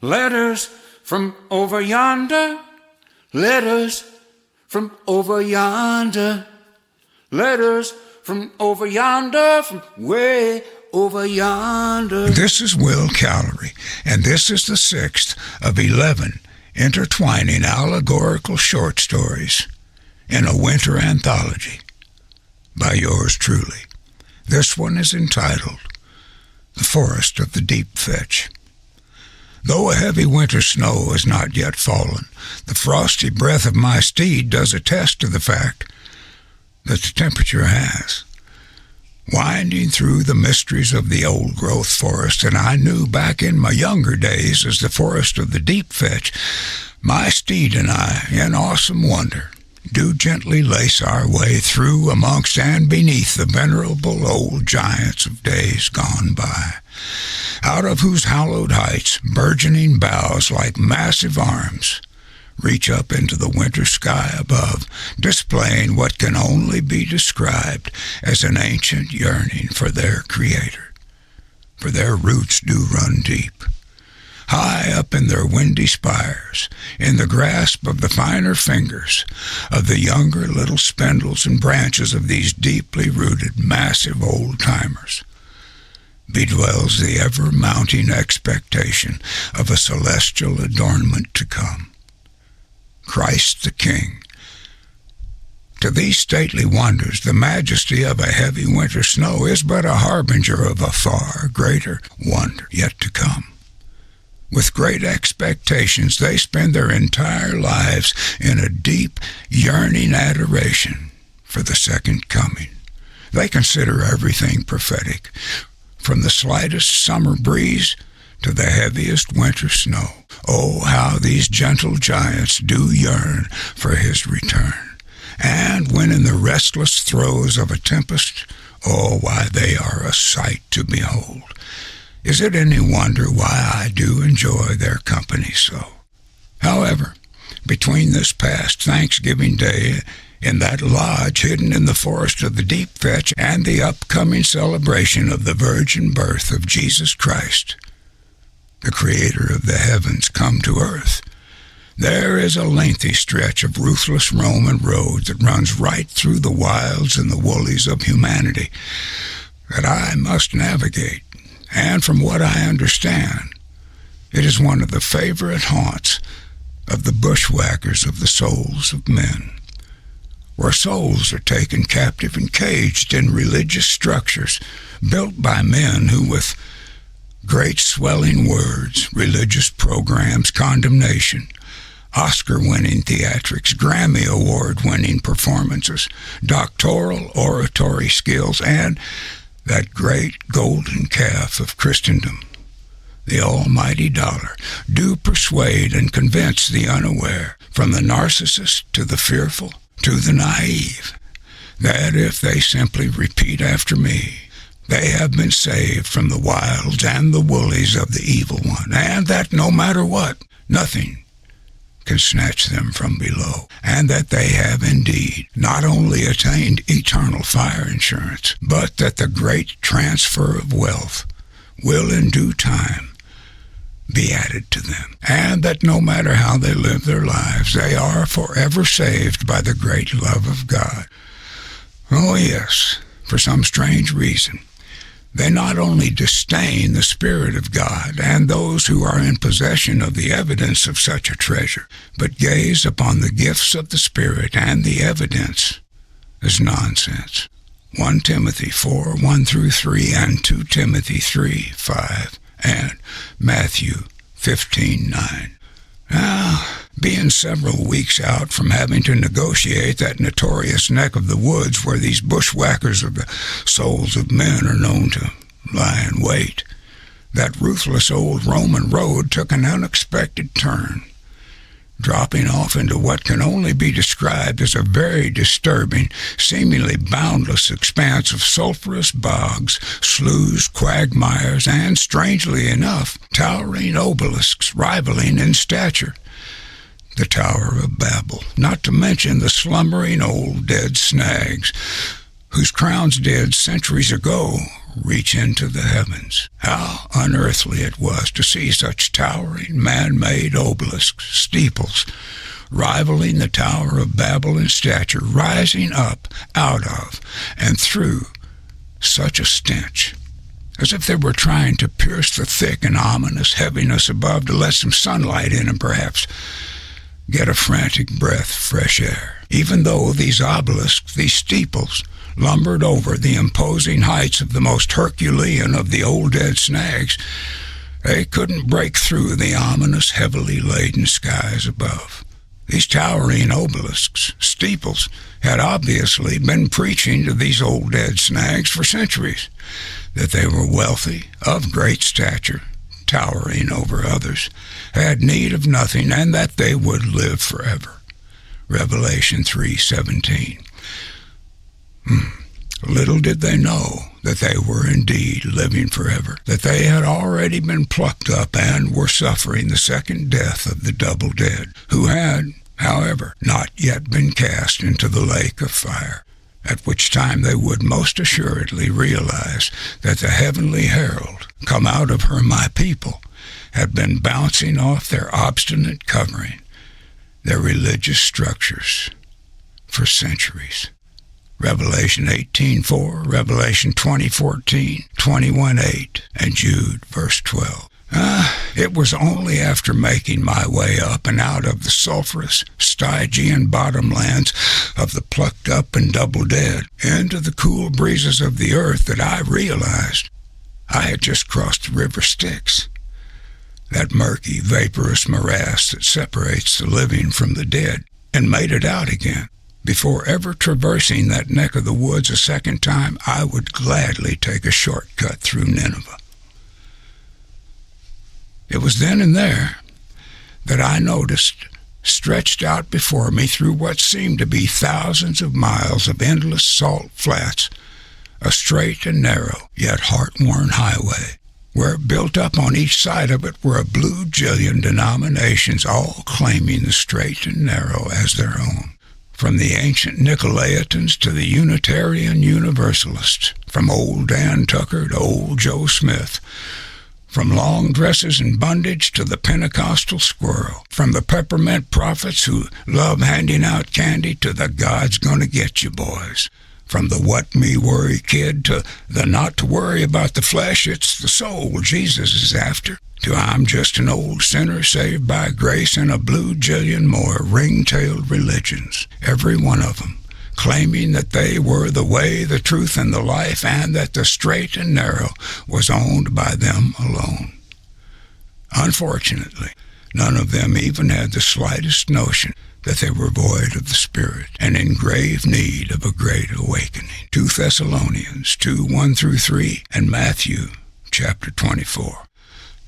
Letters from over yonder, letters from over yonder, letters from over yonder, from way over yonder. This is Will Callery, and this is the 6th of 11 intertwining allegorical short stories in a winter anthology by yours truly. This one is entitled The Forest of the Deep Fetch. Though a heavy winter snow has not yet fallen, the frosty breath of my steed does attest to the fact that the temperature has. Winding through the mysteries of the old-growth forest that I knew back in my younger days as the Forest of the Deep Fetch, my steed and I, in awesome wonder, do gently lace our way through, amongst, and beneath the venerable old giants of days gone by, out of whose hallowed heights burgeoning boughs like massive arms reach up into the winter sky above, displaying what can only be described as an ancient yearning for their Creator, for their roots do run deep. High up in their windy spires, in the grasp of the finer fingers of the younger little spindles and branches of these deeply rooted, massive old-timers, bedwells the ever-mounting expectation of a celestial adornment to come. Christ the King. To these stately wonders, the majesty of a heavy winter snow is but a harbinger of a far greater wonder yet to come. With great expectations, they spend their entire lives in a deep, yearning adoration for the second coming. They consider everything prophetic, from the slightest summer breeze to the heaviest winter snow. Oh, how these gentle giants do yearn for his return. And when in the restless throes of a tempest, oh, why they are a sight to behold. Is it any wonder why I do enjoy their company so? However, between this past Thanksgiving Day in that lodge hidden in the Forest of the Deep Fetch and the upcoming celebration of the virgin birth of Jesus Christ, the Creator of the heavens come to earth, there is a lengthy stretch of ruthless Roman road that runs right through the wilds and the woolies of humanity that I must navigate. And from what I understand, it is one of the favorite haunts of the bushwhackers of the souls of men, where souls are taken captive and caged in religious structures built by men who, with great swelling words, religious programs, condemnation, Oscar-winning theatrics, Grammy Award-winning performances, doctoral oratory skills, and that great golden calf of Christendom, the almighty dollar, do persuade and convince the unaware, from the narcissist to the fearful to the naive, that if they simply repeat after me, they have been saved from the wilds and the woolies of the evil one, and that no matter what, nothing can snatch them from below, and that they have indeed not only attained eternal fire insurance, but that the great transfer of wealth will in due time be added to them, and that no matter how they live their lives, they are forever saved by the great love of God. Oh yes, for some strange reason, they not only disdain the Spirit of God and those who are in possession of the evidence of such a treasure, but gaze upon the gifts of the Spirit and the evidence as nonsense. 1 Timothy 4, 1-3, and 2 Timothy 3, 5, and Matthew 15, 9. Now, being several weeks out from having to negotiate that notorious neck of the woods where these bushwhackers of the souls of men are known to lie in wait, that ruthless old Roman road took an unexpected turn, dropping off into what can only be described as a very disturbing, seemingly boundless expanse of sulphurous bogs, sloughs, quagmires, and, strangely enough, towering obelisks rivaling in stature the Tower of Babel, not to mention the slumbering old dead snags, whose crowns did centuries ago reach into the heavens. How unearthly it was to see such towering man-made obelisks, steeples, rivaling the Tower of Babel in stature, rising up out of and through such a stench, as if they were trying to pierce the thick and ominous heaviness above to let some sunlight in and perhaps get a frantic breath of fresh air. Even though these obelisks, these steeples, lumbered over the imposing heights of the most Herculean of the old dead snags, they couldn't break through the ominous, heavily laden skies above. These towering obelisks, steeples, had obviously been preaching to these old dead snags for centuries that they were wealthy, of great stature, towering over others, had need of nothing, and that they would live forever. Revelation 3:17. Little did they know that they were indeed living forever, that they had already been plucked up and were suffering the second death of the double dead, who had, however, not yet been cast into the lake of fire, at which time they would most assuredly realize that the heavenly herald, "Come out of her, my people," had been bouncing off their obstinate covering, their religious structures, for centuries. Revelation 18:4, Revelation 20:14, 21:8, and Jude verse 12. It was only after making my way up and out of the sulphurous, Stygian bottomlands of the plucked up and double dead into the cool breezes of the earth that I realized I had just crossed the river Styx, that murky, vaporous morass that separates the living from the dead, and made it out again. Before ever traversing that neck of the woods a second time, I would gladly take a shortcut through Nineveh. It was then and there that I noticed, stretched out before me through what seemed to be thousands of miles of endless salt flats, a straight and narrow, yet heart-worn highway, where built up on each side of it were a blue jillion denominations, all claiming the straight and narrow as their own. From the ancient Nicolaitans to the Unitarian Universalists, from old Dan Tucker to old Joe Smith, from long dresses and bondage to the Pentecostal squirrel, from the peppermint prophets who love handing out candy to the God's gonna get you boys, from the what me worry kid to the not to worry about the flesh, it's the soul Jesus is after, to I'm just an old sinner saved by grace, and a blue jillion more ring-tailed religions, every one of them claiming that they were the way, the truth, and the life, and that the straight and narrow was owned by them alone. Unfortunately, none of them even had the slightest notion that they were void of the Spirit and in grave need of a great awakening. 2 Thessalonians 2:1-3, and Matthew chapter 24.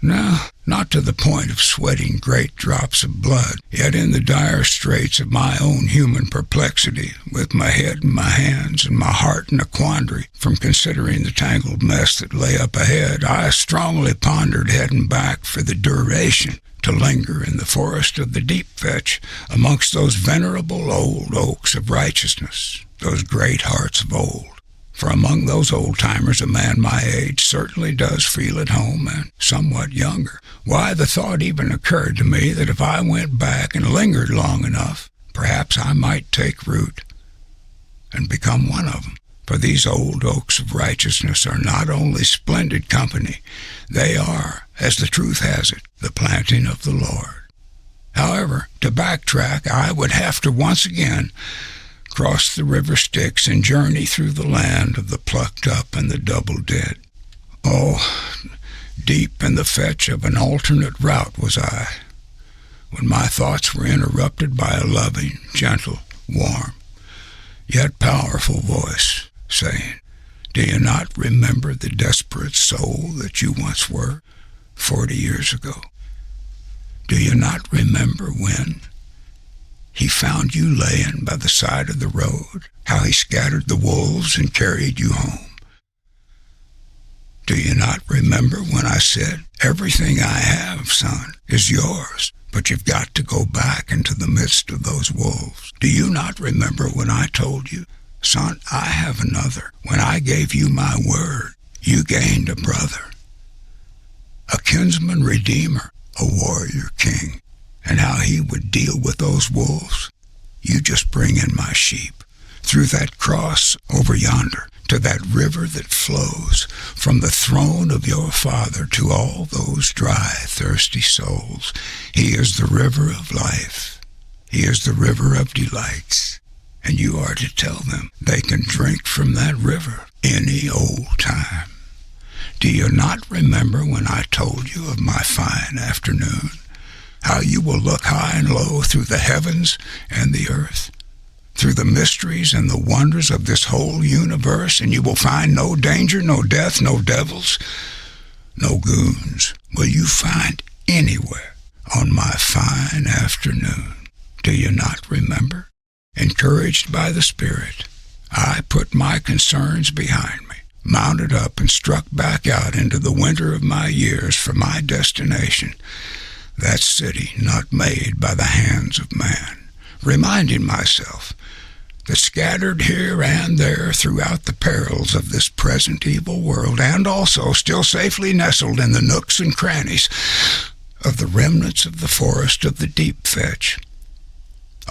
No, not to the point of sweating great drops of blood, yet in the dire straits of my own human perplexity, with my head in my hands and my heart in a quandary from considering the tangled mess that lay up ahead, I strongly pondered heading back for the duration to linger in the forest of the deep fetch amongst those venerable old oaks of righteousness, those great hearts of old. For among those old-timers, a man my age certainly does feel at home, and somewhat younger. Why, the thought even occurred to me that if I went back and lingered long enough, perhaps I might take root and become one of them. For these old oaks of righteousness are not only splendid company, they are, as the truth has it, the planting of the Lord. However, to backtrack, I would have to once again cross the river Styx and journey through the land of the plucked up and the double dead. Oh, deep in the fetch of an alternate route was I, when my thoughts were interrupted by a loving, gentle, warm, yet powerful voice saying, "Do you not remember the desperate soul that you once were 40 years ago? Do you not remember when He found you laying by the side of the road, how He scattered the wolves and carried you home? Do you not remember when I said, 'Everything I have, son, is yours, but you've got to go back into the midst of those wolves'? Do you not remember when I told you, 'Son, I have another', when I gave you my word, You gained a brother, a kinsman redeemer, a warrior king, and how he would deal with those wolves. You just bring in my sheep through that cross over yonder to that river that flows from the throne of your Father to all those dry, thirsty souls. He is the river of life. He is the river of delights. And you are to tell them they can drink from that river any old time. Do you not remember when I told you of my fine afternoon? How you will look high and low through the heavens and the earth, through the mysteries and the wonders of this whole universe, and you will find no danger, no death, no devils, no goons. Will you find anywhere on my fine afternoon? Do you not remember? Encouraged by the Spirit, I put my concerns behind me, mounted up and struck back out into the winter of my years for my destination, that city not made by the hands of man, reminding myself that scattered here and there throughout the perils of this present evil world, and also still safely nestled in the nooks and crannies of the remnants of the forest of the deep fetch,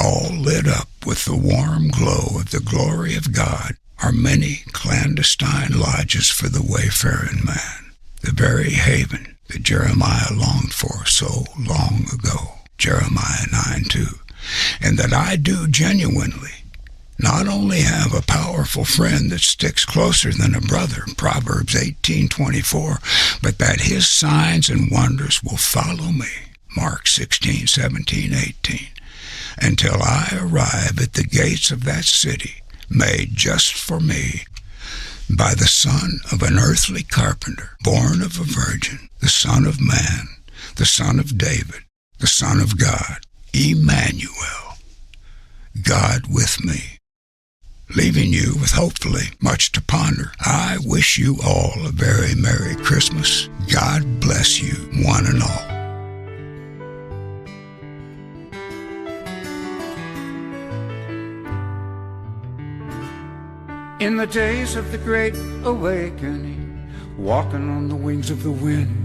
all lit up with the warm glow of the glory of God, are many clandestine lodges for the wayfaring man, the very haven that Jeremiah longed for so long ago, Jeremiah 9:2, and that I do genuinely not only have a powerful friend that sticks closer than a brother, Proverbs 18:24, but that his signs and wonders will follow me, Mark 16:17-18, until I arrive at the gates of that city made just for me by the son of an earthly carpenter, born of a virgin, the Son of Man, the Son of David, the Son of God, Emmanuel, God with me. Leaving you with hopefully much to ponder, I wish you all a very Merry Christmas. God bless you, one and all. In the days of the Great Awakening, walking on the wings of the wind,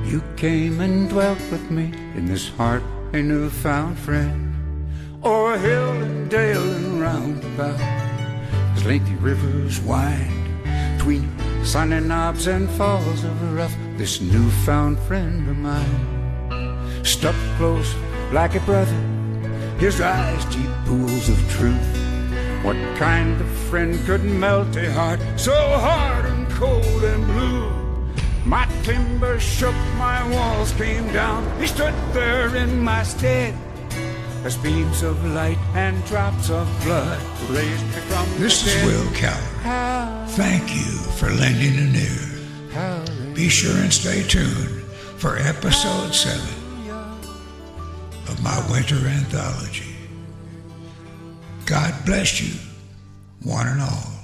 you came and dwelt with me in this heart, a newfound friend. O'er hill and dale and roundabout, as lengthy rivers wind, between sunny knobs and falls of a rough, this newfound friend of mine stuck close like a brother, his eyes deep pools of truth. What kind of friend could melt a heart so hard and cold and blue? My timbers shook, my walls came down, he stood there in my stead, as beams of light and drops of blood raised me from This the is dead. Will Callery. Thank you for lending an ear. Be sure and stay tuned for episode 7 of my winter anthology. God bless you, one and all.